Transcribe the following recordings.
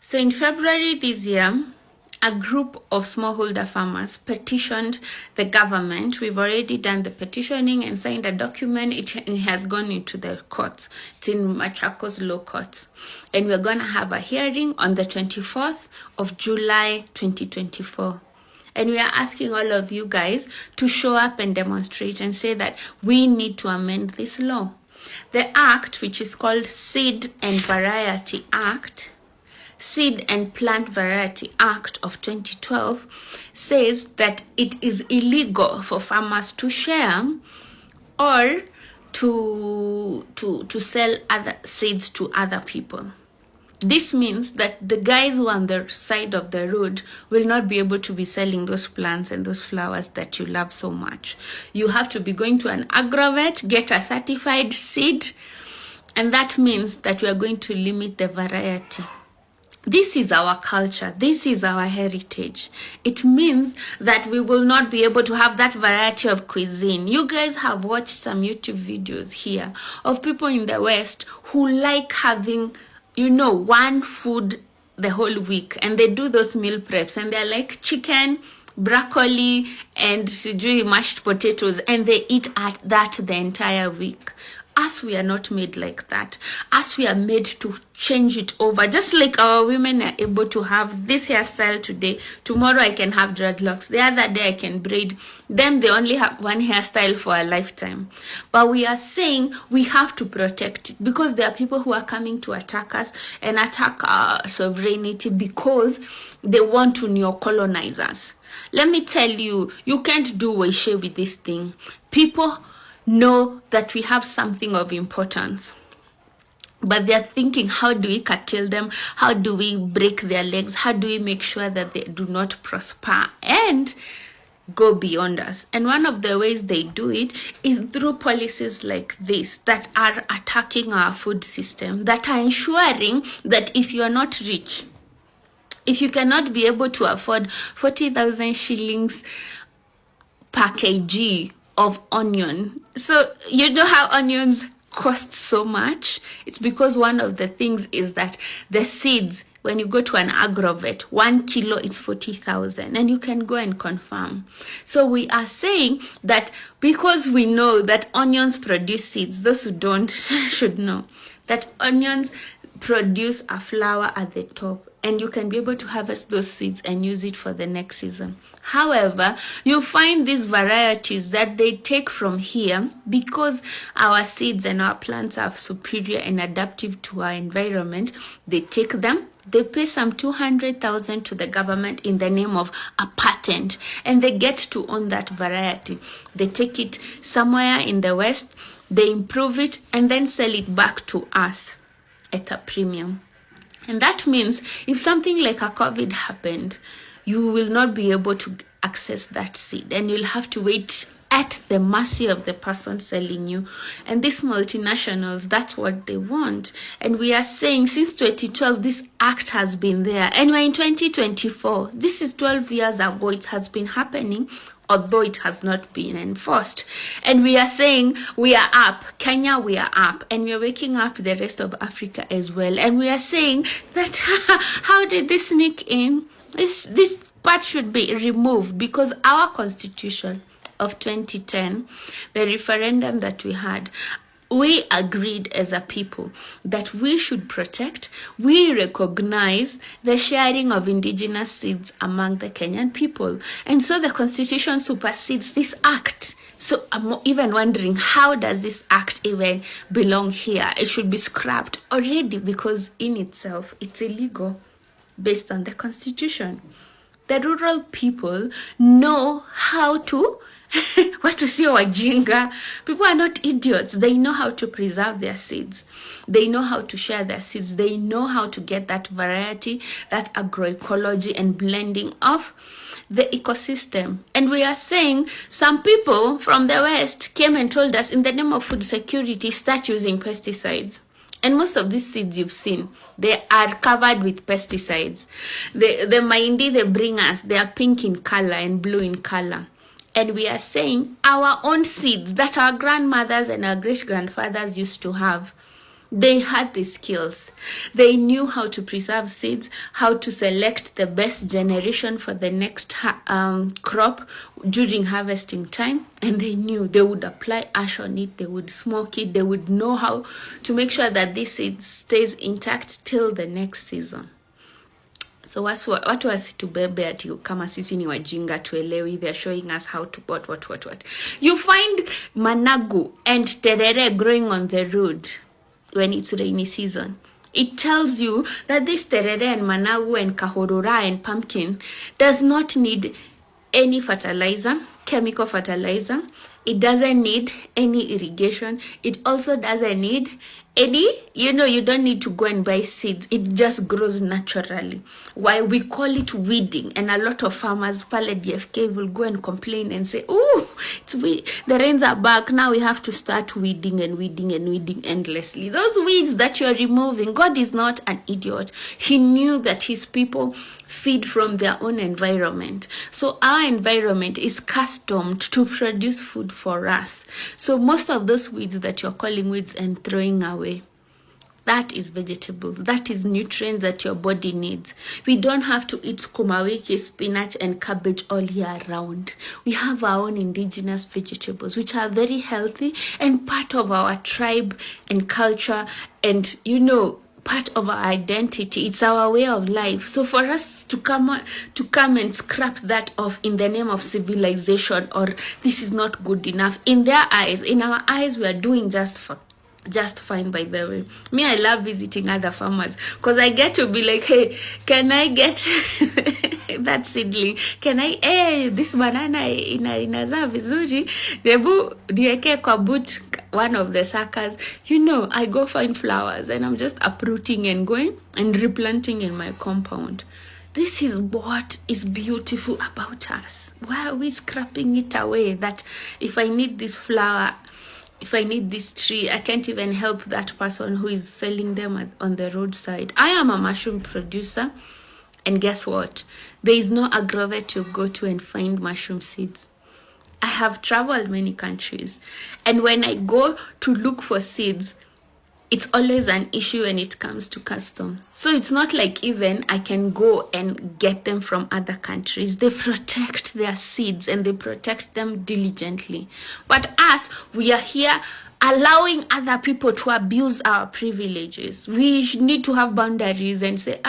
So in February this year, a group of smallholder farmers petitioned the government. We've already done the petitioning and signed a document. It has gone into the courts. It's in Machakos Law Courts. And we're going to have a hearing on the 24th of July 2024. And we are asking all of you guys to show up and demonstrate and say that we need to amend this law. The act, which is called Seed and Variety Act, Seed and Plant Variety Act of 2012, says that it is illegal for farmers to share or to sell other seeds to other people. This means that the guys who are on the side of the road will not be able to be selling those plants and those flowers that you love so much. You have to be going to an agrovet, get a certified seed, and that means that we are going to limit the variety. This is our culture. This is our heritage. It means that we will not be able to have that variety of cuisine. You guys have watched some YouTube videos here of people in the West who like having, one food the whole week, and they do those meal preps, and they're like chicken, broccoli, and mashed potatoes, and they eat at that the entire week. Us, we are not made like that. Us, we are made to change it over. Just like our women are able to have this hairstyle today, tomorrow I can have dreadlocks, the other day I can braid. Them, they only have one hairstyle for a lifetime. But we are saying we have to protect it, because there are people who are coming to attack us and attack our sovereignty because they want to neo-colonize us. Let me tell you, you can't do Waishe with this thing. People know that we have something of importance, but they're thinking, how do we curtail them? How do we break their legs? How do we make sure that they do not prosper and go beyond us? And one of the ways they do it is through policies like this that are attacking our food system, that are ensuring that if you are not rich, if you cannot be able to afford 40,000 shillings per kg of onion. So you know how onions cost so much? It's because one of the things is that the seeds, when you go to an agrovet, 1 kilo is 40,000, and you can go and confirm. So we are saying that because we know that onions produce seeds, those who don't should know that onions produce a flower at the top, and you can be able to harvest those seeds and use it for the next season. However, you find these varieties that they take from here because our seeds and our plants are superior and adaptive to our environment. They take them, they pay some 200,000 to the government in the name of a patent, and they get to own that variety. They take it somewhere in the West, they improve it, and then sell it back to us at a premium. And that means if something like a COVID happened, you will not be able to access that seed, and you'll have to wait at the mercy of the person selling you. And these multinationals, that's what they want. And we are saying since 2012, this act has been there. And we're in 2024. This is 12 years ago. It has been happening, although it has not been enforced. And we are saying we are up. Kenya, we are up. And we are waking up the rest of Africa as well. And we are saying that how did this sneak in? This part should be removed, because our constitution of 2010, the referendum that we had, we agreed as a people that we should protect, we recognize the sharing of indigenous seeds among the Kenyan people. And so the constitution supersedes this act. So I'm even wondering, how does this act even belong here? It should be scrapped already, because in itself, it's illegal based on the constitution. The rural people know how to what to see wajinga. People are not idiots. They know how to preserve their seeds. They know how to share their seeds. They know how to get that variety, that agroecology and blending of the ecosystem. And we are saying some people from the West came and told us, in the name of food security, start using pesticides. And most of these seeds you've seen, they are covered with pesticides. The mahindi they bring us, they are pink in color and blue in color. And we are saying our own seeds that our grandmothers and our great-grandfathers used to have, They had the skills. They knew how to preserve seeds, how to select the best generation for the next crop during harvesting time. And they knew they would apply ash on it, they would smoke it, they would know how to make sure that this seed stays intact till the next season. So watu wasitubebe ati kama sisi ni wajinga tuelewi. They're showing us how to what. You find managu and terere growing on the road when it's rainy season. It tells you that this terere and managu and kahorora and pumpkin does not need any fertilizer, chemical fertilizer. It doesn't need any irrigation. It also doesn't need any, you don't need to go and buy seeds. It just grows naturally. Why we call it weeding, and a lot of farmers, pale DFK, will go and complain and say, "Oh, the rains are back. Now we have to start weeding endlessly." Those weeds that you're removing, God is not an idiot. He knew that his people feed from their own environment. So our environment is customed to produce food for us. So most of those weeds that you're calling weeds and throwing away, that is vegetables. That is nutrients that your body needs. We don't have to eat sukuma wiki, spinach, and cabbage all year round. We have our own indigenous vegetables, which are very healthy and part of our tribe and culture, and part of our identity. It's our way of life. So for us to come and scrap that off in the name of civilization, or this is not good enough, in their eyes, in our eyes, we are doing just fine. By the way, me, I love visiting other farmers because I get to be like, hey, can I get that seedling? Can I, this banana inazaa vizuri, debu niweke kwa boot one of the suckers. I go find flowers and I'm just uprooting and going and replanting in my compound. This is what is beautiful about us. Why are we scrapping it away? That if I need this flower, if I need this tree, I can't even help that person who is selling them on the roadside. I am a mushroom producer, and guess what? There is no agrovet you go to and find mushroom seeds. I have traveled many countries, and when I go to look for seeds, it's always an issue when it comes to customs. So it's not like even I can go and get them from other countries. They protect their seeds and they protect them diligently. But us, we are here allowing other people to abuse our privileges. We need to have boundaries and say,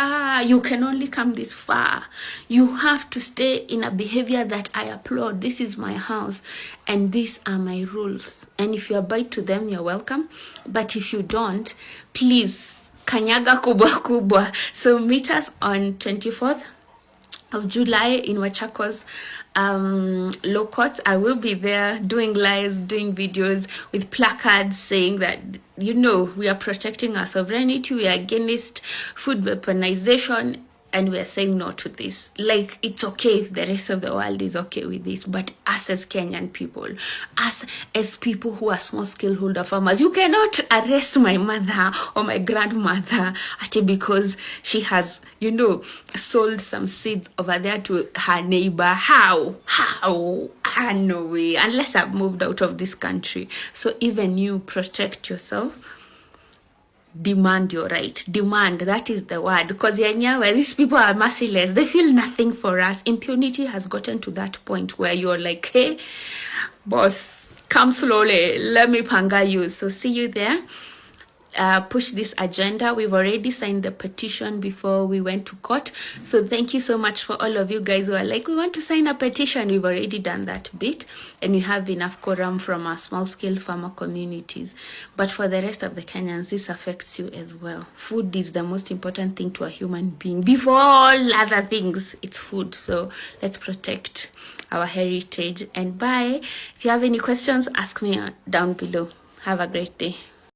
you can only come this far. You have to stay in a behavior that I applaud. This is my house and these are my rules. And if you abide to them, you're welcome. But if you don't, please, kanyaga kubwa kubwa. So meet us on 24th of July in Machakos Low Court. I will be there doing lives, doing videos with placards saying that, we are protecting our sovereignty, we are against food weaponization, and we are saying no to this. Like, it's okay if the rest of the world is okay with this, but us as Kenyan people, us as people who are small scaleholder farmers, you cannot arrest my mother or my grandmother because she has, sold some seeds over there to her neighbor. How? No way, unless I've moved out of this country. So even you protect yourself. Demand your right. Demand, that is the word. Because these people are merciless. They feel nothing for us. Impunity has gotten to that point where you're like, hey, boss, come slowly. Let me panga you. So see you there. Push this agenda. We've already signed the petition before we went to court. So thank you so much for all of you guys who are like, we want to sign a petition. We've already done that bit. And we have enough quorum from our small scale farmer communities. But for the rest of the Kenyans, this affects you as well. Food is the most important thing to a human being. Before all other things, it's food. So let's protect our heritage. And bye. If you have any questions, ask me down below. Have a great day.